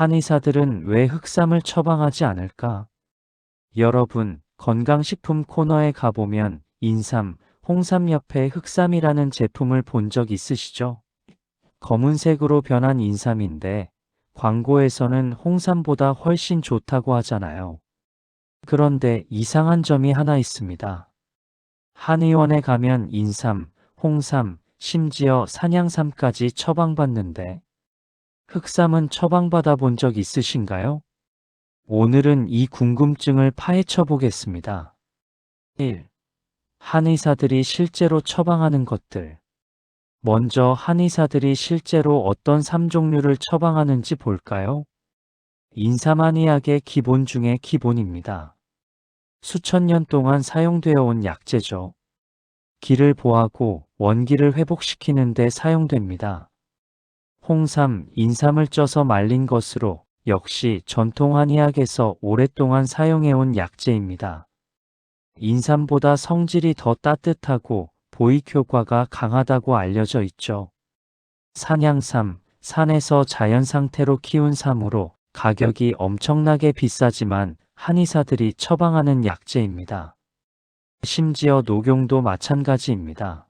한의사들은 왜 흑삼을 처방하지 않을까? 여러분, 건강식품 코너에 가보면 인삼, 홍삼 옆에 흑삼이라는 제품을 본 적 있으시죠? 검은색으로 변한 인삼인데 광고에서는 홍삼보다 훨씬 좋다고 하잖아요. 그런데 이상한 점이 하나 있습니다. 한의원에 가면 인삼, 홍삼, 심지어 산양삼까지 처방받는데 흑삼은 처방받아 본 적 있으신가요? 오늘은 이 궁금증을 파헤쳐 보겠습니다. 1. 한의사들이 실제로 처방하는 것들. 먼저 한의사들이 실제로 어떤 3종류를 처방하는지 볼까요? 인삼 한의학의 기본 중에 기본입니다. 수천 년 동안 사용되어 온 약재죠. 기를 보하고 원기를 회복시키는 데 사용됩니다. 홍삼, 인삼을 쪄서 말린 것으로 역시 전통 한의학에서 오랫동안 사용해온 약재입니다. 인삼보다 성질이 더 따뜻하고 보익 효과가 강하다고 알려져 있죠. 산양삼, 산에서 자연 상태로 키운 삼으로 가격이 엄청나게 비싸지만 한의사들이 처방하는 약재입니다. 심지어 녹용도 마찬가지입니다.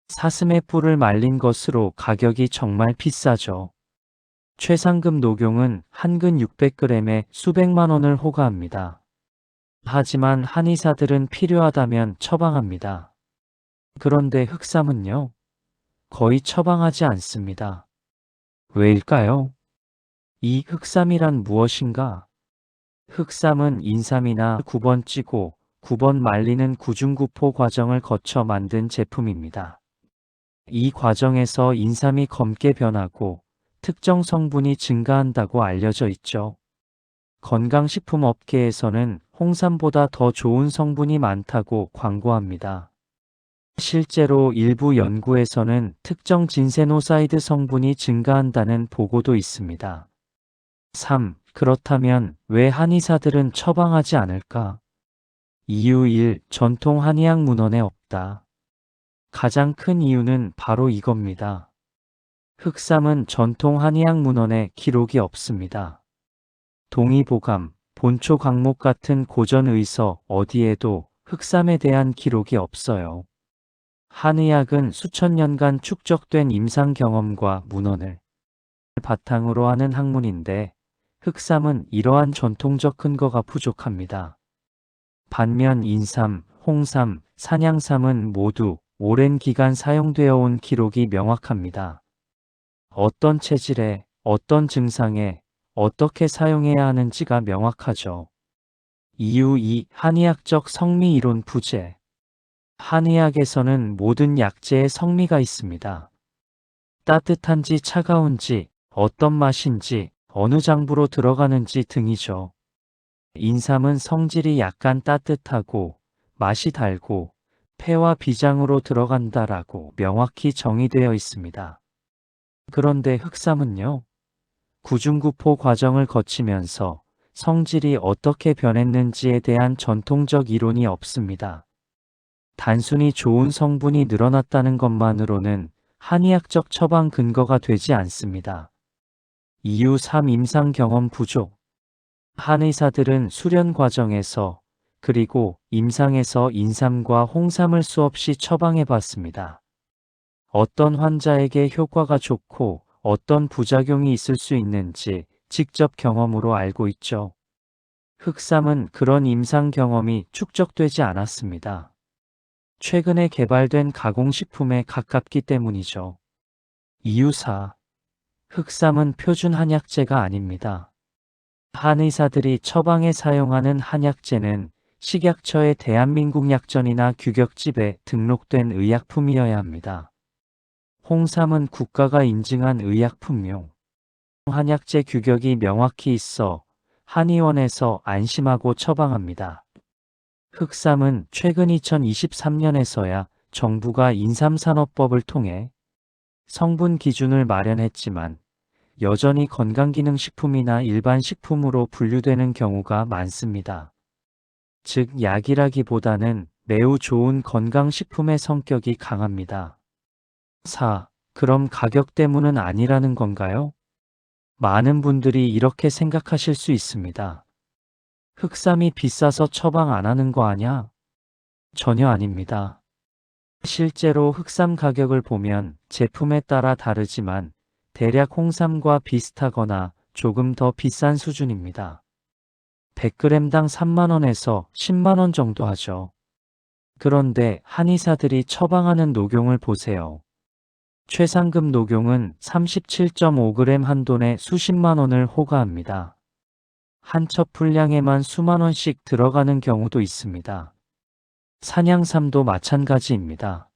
사슴의 뿔을 말린 것으로 가격이 정말 비싸죠. 최상급 녹용은 한 근 600g에 수백만 원을 호가합니다. 하지만 한의사들은 필요하다면 처방합니다. 그런데 흑삼은요? 거의 처방하지 않습니다. 왜일까요? 이 흑삼이란 무엇인가? 흑삼은 인삼이나 9번 찌고 9번 말리는 구중구포 과정을 거쳐 만든 제품입니다. 이 과정에서 인삼이 검게 변하고 특정 성분이 증가한다고 알려져 있죠. 건강식품 업계에서는 홍삼보다 더 좋은 성분이 많다고 광고합니다. 실제로 일부 연구에서는 특정 진세노사이드 성분이 증가한다는 보고도 있습니다. 3. 그렇다면 왜 한의사들은 처방하지 않을까? 이유 1. 전통 한의학 문헌에 없다. 가장 큰 이유는 바로 이겁니다. 흑삼은 전통 한의학 문헌에 기록이 없습니다. 동의보감, 본초 강목 같은 고전 의서 어디에도 흑삼에 대한 기록이 없어요. 한의학은 수천 년간 축적된 임상 경험과 문헌을 바탕으로 하는 학문인데 흑삼은 이러한 전통적 근거가 부족합니다. 반면 인삼, 홍삼, 산양삼은 모두 오랜 기간 사용되어 온 기록이 명확합니다. 어떤 체질에, 어떤 증상에, 어떻게 사용해야 하는지가 명확하죠. 이유 2. 한의학적 성미 이론 부재. 한의학에서는 모든 약재에 성미가 있습니다. 따뜻한지 차가운지, 어떤 맛인지, 어느 장부로 들어가는지 등이죠. 인삼은 성질이 약간 따뜻하고 맛이 달고 폐와 비장으로 들어간다라고 명확히 정의되어 있습니다. 그런데 흑삼은요? 구중구포 과정을 거치면서 성질이 어떻게 변했는지에 대한 전통적 이론이 없습니다. 단순히 좋은 성분이 늘어났다는 것만으로는 한의학적 처방 근거가 되지 않습니다. 이유 3. 임상 경험 부족. 한의사들은 수련 과정에서 그리고 임상에서 인삼과 홍삼을 수없이 처방해 봤습니다. 어떤 환자에게 효과가 좋고 어떤 부작용이 있을 수 있는지 직접 경험으로 알고 있죠. 흑삼은 그런 임상 경험이 축적되지 않았습니다. 최근에 개발된 가공식품에 가깝기 때문이죠. 이유 4. 흑삼은 표준 한약재가 아닙니다. 한의사들이 처방에 사용하는 한약재는 식약처의 대한민국 약전이나 규격집에 등록된 의약품이어야 합니다. 홍삼은 국가가 인증한 의약품용. 한약재 규격이 명확히 있어 한의원에서 안심하고 처방합니다. 흑삼은 최근 2023년에서야 정부가 인삼산업법을 통해 성분 기준을 마련했지만 여전히 건강기능식품이나 일반 식품으로 분류되는 경우가 많습니다. 즉 약이라기보다는 매우 좋은 건강식품의 성격이 강합니다. 4. 그럼 가격 때문은 아니라는 건가요? 많은 분들이 이렇게 생각하실 수 있습니다. 흑삼이 비싸서 처방 안 하는 거 아냐? 전혀 아닙니다. 실제로 흑삼 가격을 보면 제품에 따라 다르지만 대략 홍삼과 비슷하거나 조금 더 비싼 수준입니다. 100g당 3만원에서 10만원 정도 하죠. 그런데 한의사들이 처방하는 녹용을 보세요. 최상급 녹용은 37.5g 한 돈에 수십만 원을 호가합니다. 한 첩 분량에만 수만 원씩 들어가는 경우도 있습니다. 산양삼도 마찬가지입니다.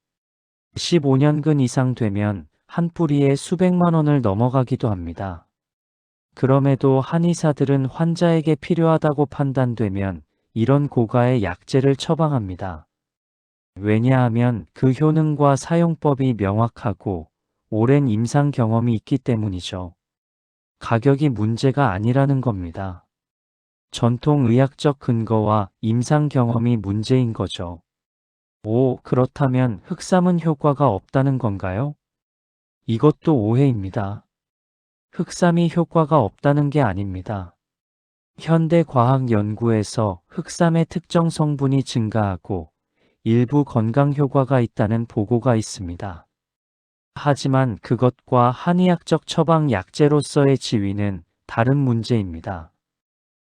15년근 이상 되면 한 뿌리에 수백만 원을 넘어가기도 합니다. 그럼에도 한의사들은 환자에게 필요하다고 판단되면 이런 고가의 약재를 처방합니다. 왜냐하면 그 효능과 사용법이 명확하고 오랜 임상 경험이 있기 때문이죠. 가격이 문제가 아니라는 겁니다. 전통 의학적 근거와 임상 경험이 문제인 거죠. 오, 그렇다면 흑삼은 효과가 없다는 건가요? 이것도 오해입니다. 흑삼이 효과가 없다는 게 아닙니다. 현대 과학 연구에서 흑삼의 특정 성분이 증가하고 일부 건강 효과가 있다는 보고가 있습니다. 하지만 그것과 한의학적 처방 약재로서의 지위는 다른 문제입니다.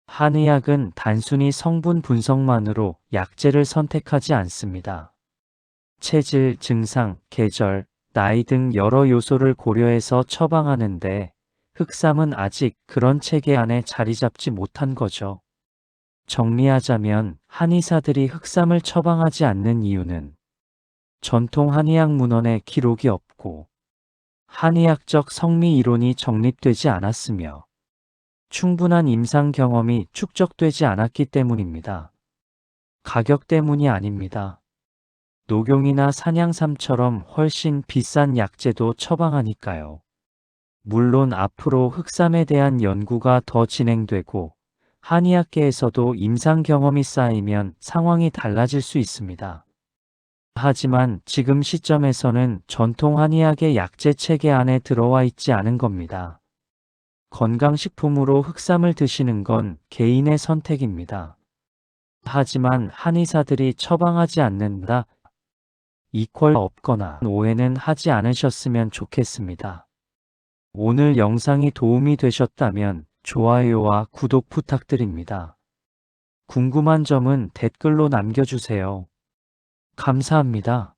한의학은 단순히 성분 분석만으로 약재를 선택하지 않습니다. 체질, 증상, 계절, 나이 등 여러 요소를 고려해서 처방하는데 흑삼은 아직 그런 체계 안에 자리 잡지 못한 거죠. 정리하자면 한의사들이 흑삼을 처방하지 않는 이유는 전통 한의학 문헌에 기록이 없고 한의학적 성미 이론이 정립되지 않았으며 충분한 임상 경험이 축적되지 않았기 때문입니다. 가격 때문이 아닙니다. 녹용이나 산양삼처럼 훨씬 비싼 약재도 처방하니까요. 물론 앞으로 흑삼에 대한 연구가 더 진행되고 한의학계에서도 임상 경험이 쌓이면 상황이 달라질 수 있습니다. 하지만 지금 시점에서는 전통 한의학의 약재 체계 안에 들어와 있지 않은 겁니다. 건강식품으로 흑삼을 드시는 건 개인의 선택입니다. 하지만 한의사들이 처방하지 않는다. 이퀄 없거나 오해는 하지 않으셨으면 좋겠습니다. 오늘 영상이 도움이 되셨다면 좋아요와 구독 부탁드립니다. 궁금한 점은 댓글로 남겨주세요. 감사합니다.